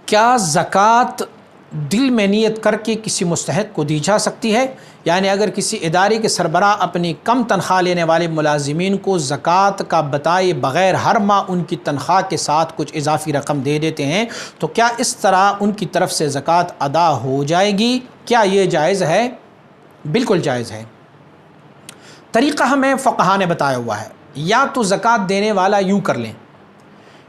کیا زکوٰۃ دل میں نیت کر کے کسی مستحق کو دی جا سکتی ہے؟ یعنی اگر کسی ادارے کے سربراہ اپنی کم تنخواہ لینے والے ملازمین کو زکوٰۃ کا بتائے بغیر ہر ماہ ان کی تنخواہ کے ساتھ کچھ اضافی رقم دے دیتے ہیں، تو کیا اس طرح ان کی طرف سے زکوٰۃ ادا ہو جائے گی؟ کیا یہ جائز ہے؟ بالکل جائز ہے۔ طریقہ ہمیں فقہا نے بتایا ہوا ہے۔ یا تو زکوٰۃ دینے والا یوں کر لیں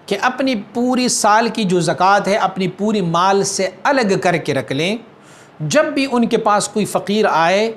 کہ اپنی پوری سال کی جو زکوٰۃ ہے اپنی پوری مال سے الگ کر کے رکھ لیں، جب بھی ان کے پاس کوئی فقیر آئے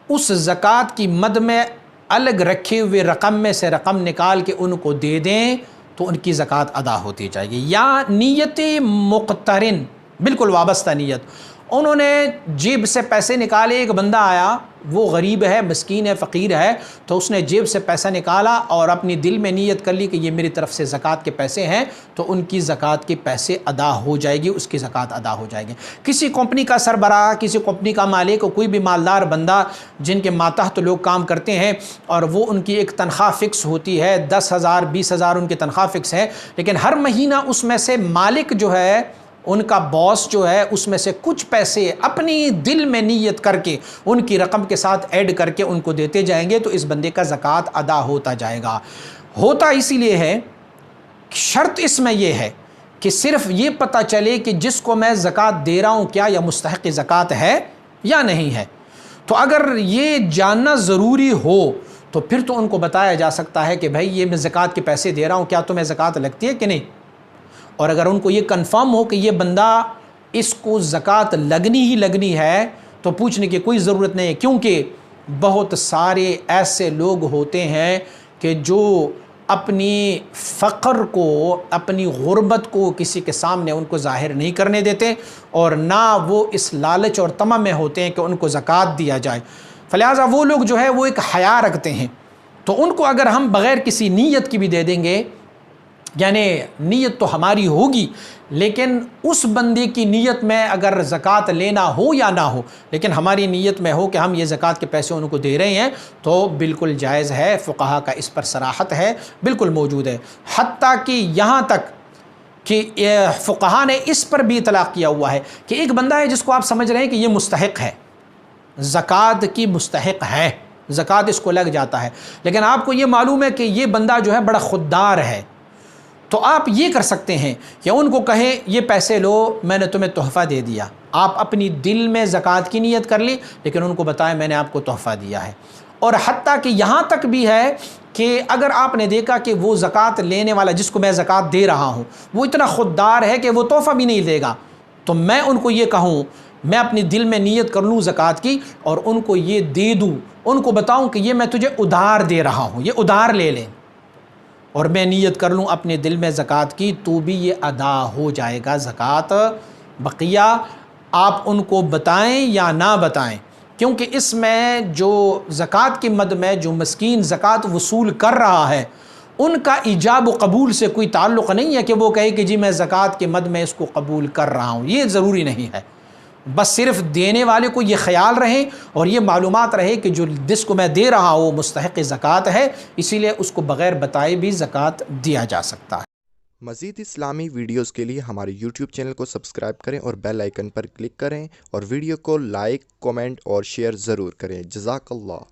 اس زکوٰۃ کی مد میں الگ رکھے ہوئے رقم میں سے رقم نکال کے ان کو دے دیں تو ان کی زکوٰۃ ادا ہوتی جائے گی۔ یا نیت مقترن، بالکل وابستہ نیت، انہوں نے جیب سے پیسے نکالے، ایک بندہ آیا وہ غریب ہے، مسکین ہے، فقیر ہے، تو اس نے جیب سے پیسہ نکالا اور اپنی دل میں نیت کر لی کہ یہ میری طرف سے زکوٰۃ کے پیسے ہیں، تو ان کی زکوٰۃ کے پیسے ادا ہو جائے گی، اس کی زکوٰۃ ادا ہو جائے گی۔ کسی کمپنی کا سربراہ، کسی کمپنی کا مالک، کوئی بھی مالدار بندہ جن کے ماتحت لوگ کام کرتے ہیں اور وہ ان کی ایک تنخواہ فکس ہوتی ہے، 10,000 20,000 ان کی تنخواہ فکس ہے، لیکن ہر مہینہ اس میں سے مالک جو ہے، ان کا باس جو ہے، اس میں سے کچھ پیسے اپنی دل میں نیت کر کے ان کی رقم کے ساتھ ایڈ کر کے ان کو دیتے جائیں گے، تو اس بندے کا زکوٰۃ ادا ہوتا جائے گا۔ ہوتا اسی لیے ہے، شرط اس میں یہ ہے کہ صرف یہ پتہ چلے کہ جس کو میں زکوٰۃ دے رہا ہوں کیا یہ مستحق زکوٰۃ ہے یا نہیں ہے۔ تو اگر یہ جاننا ضروری ہو تو پھر تو ان کو بتایا جا سکتا ہے کہ بھائی یہ میں زکوٰۃ کے پیسے دے رہا ہوں، کیا تمہیں زکوٰۃ لگتی ہے کہ نہیں؟ اور اگر ان کو یہ کنفرم ہو کہ یہ بندہ اس کو زکوٰۃ لگنی ہی لگنی ہے تو پوچھنے کی کوئی ضرورت نہیں ہے، کیونکہ بہت سارے ایسے لوگ ہوتے ہیں کہ جو اپنی فقر کو، اپنی غربت کو کسی کے سامنے ان کو ظاہر نہیں کرنے دیتے، اور نہ وہ اس لالچ اور طمع میں ہوتے ہیں کہ ان کو زکوٰۃ دیا جائے، فلہذا وہ لوگ جو ہے وہ ایک حیا رکھتے ہیں، تو ان کو اگر ہم بغیر کسی نیت کی بھی دے دیں گے، یعنی نیت تو ہماری ہوگی لیکن اس بندے کی نیت میں اگر زکوٰۃ لینا ہو یا نہ ہو، لیکن ہماری نیت میں ہو کہ ہم یہ زکوٰۃ کے پیسے ان کو دے رہے ہیں، تو بالکل جائز ہے۔ فقہا کا اس پر صراحت ہے، بالکل موجود ہے، حتیٰ کہ یہاں تک کہ فقہا نے اس پر بھی اطلاق کیا ہوا ہے کہ ایک بندہ ہے جس کو آپ سمجھ رہے ہیں کہ یہ مستحق ہے، زکوٰۃ کی مستحق ہے، زکوٰۃ اس کو لگ جاتا ہے، لیکن آپ کو یہ معلوم ہے کہ یہ بندہ جو ہے بڑا خوددار ہے، تو آپ یہ کر سکتے ہیں کہ ان کو کہیں یہ پیسے لو، میں نے تمہیں تحفہ دے دیا، آپ اپنی دل میں زکوٰۃ کی نیت کر لی، لیکن ان کو بتائیں میں نے آپ کو تحفہ دیا ہے۔ اور حتیٰ کہ یہاں تک بھی ہے کہ اگر آپ نے دیکھا کہ وہ زکوٰۃ لینے والا جس کو میں زکوٰۃ دے رہا ہوں وہ اتنا خوددار ہے کہ وہ تحفہ بھی نہیں دے گا، تو میں ان کو یہ کہوں، میں اپنی دل میں نیت کر لوں زکوٰۃ کی اور ان کو یہ دے دوں، ان کو بتاؤں کہ یہ میں تجھے ادھار دے رہا ہوں، یہ ادھار لے لیں، اور میں نیت کر لوں اپنے دل میں زکوٰۃ کی، تو بھی یہ ادا ہو جائے گا زکوٰۃ۔ بقیہ آپ ان کو بتائیں یا نہ بتائیں، کیونکہ اس میں جو زکوٰۃ کی مد میں جو مسکین زکوٰۃ وصول کر رہا ہے ان کا ایجاب و قبول سے کوئی تعلق نہیں ہے کہ وہ کہے کہ جی میں زکوٰۃ کی مد میں اس کو قبول کر رہا ہوں، یہ ضروری نہیں ہے۔ بس صرف دینے والے کو یہ خیال رہے اور یہ معلومات رہے کہ جو جس کو میں دے رہا ہوں وہ مستحق زکوٰۃ ہے، اسی لیے اس کو بغیر بتائے بھی زکوٰۃ دیا جا سکتا ہے۔ مزید اسلامی ویڈیوز کے لیے ہمارے یوٹیوب چینل کو سبسکرائب کریں اور بیل آئیکن پر کلک کریں، اور ویڈیو کو لائک، کومنٹ اور شیئر ضرور کریں۔ جزاک اللہ۔